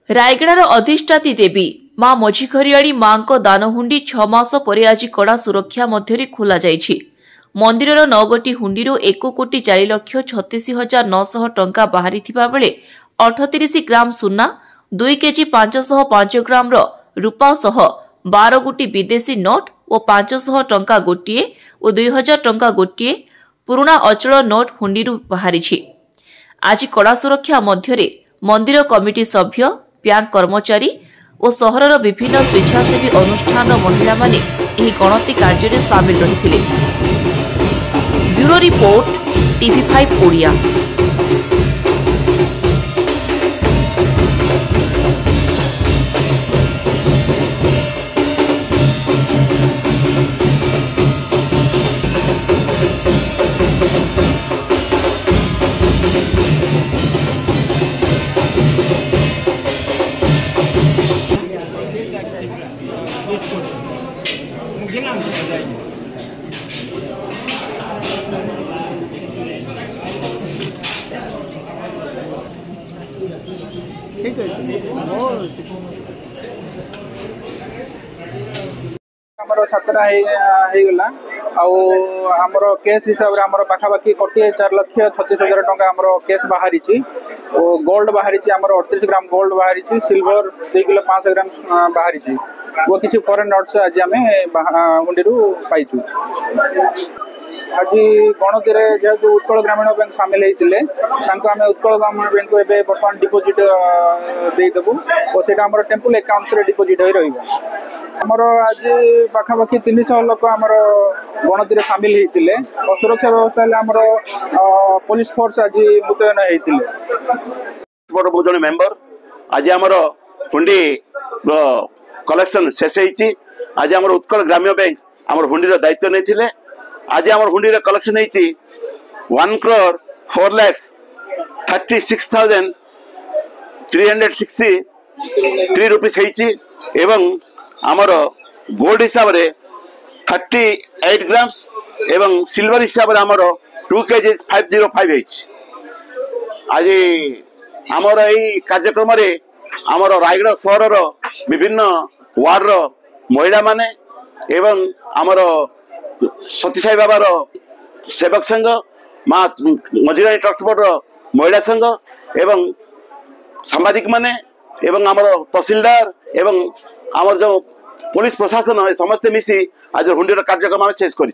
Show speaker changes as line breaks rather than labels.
रायगड़ार अधिष्ठाती देवी मां मझीघरियाड़ी मां दानहुंडी 6 मास पर आज कड़ा सुरक्षा मध्य खोल मंदिर 9 गोटी हुंडी 1,04,36,900 टंका बाहरी बेले 38 ग्राम सुना 2 केजी 505 ग्राम रूपा सह 12 गोटी विदेशी नोट और 500 टंका गोटे और 2000 टंका गोटे पुराना अचल नोट हुंडी बाहरी। आज कड़ा सुरक्षा मध्य मंदिर कमिटी सभ्य बैंक कर्मचारी और सहरर विभिन्न स्वेच्छासेवी अनुष्ठान महिला माने एही गणति कार्य में सामिल रही। Bureau report TV5 Odia.
सातटा आमर केस हिसाब से आमर पाखापाखि 1,04,36,000 टंका आमर केस बाहरी गोल्ड बाहरी 38 ग्राम गोल्ड बाहरी सिल्वर 2 किलो 500 ग्राम बाहरी वो किसी फॉरेन नोट्स आज आम हुंडी पाइचु। आज गणति जेहेतु उत्कल ग्रामीण बैंक सामिल होते आम उत्कल ग्रामीण बैंक को बर्तमान डिपोजिट देदेबू और से टेम्पल अकाउंट्स डिपोजिट हो रमर आज पाखापाखि 300 लोक आमर गणति सामिल होते और सुरक्षा व्यवस्था आमर पुलिस फोर्स आज मुतयन होते मेंबर आज आमर हुंडी कलेक्शन शेष होती। आज आमर उत्कल ग्राम्य बैंक आमर हुंडी दायित्व नहीं आज आमर हुंडी कलेक्शन होती 1,04,36,363 रुपीस एवं आमर गोल्ड हिसाब से 38 ग्राम्स एवं सिल्वर हिसाब से आमर 2 kg 505 आज आमर यही कार्यक्रम रे आमर रायगड़ा सहर विभिन्न वार्ड महिला माने एवं आमर सती साई बाबार सेवक संघ माँ मझीरानी ट्रस्ट बोर्ड महिला संघ एवं सांबादिक माने एवं आमर तहसीलदार एवं आमर जो पुलिस प्रशासन समस्ते मिसी आज हुंडीर कार्यक्रम आम शेष कर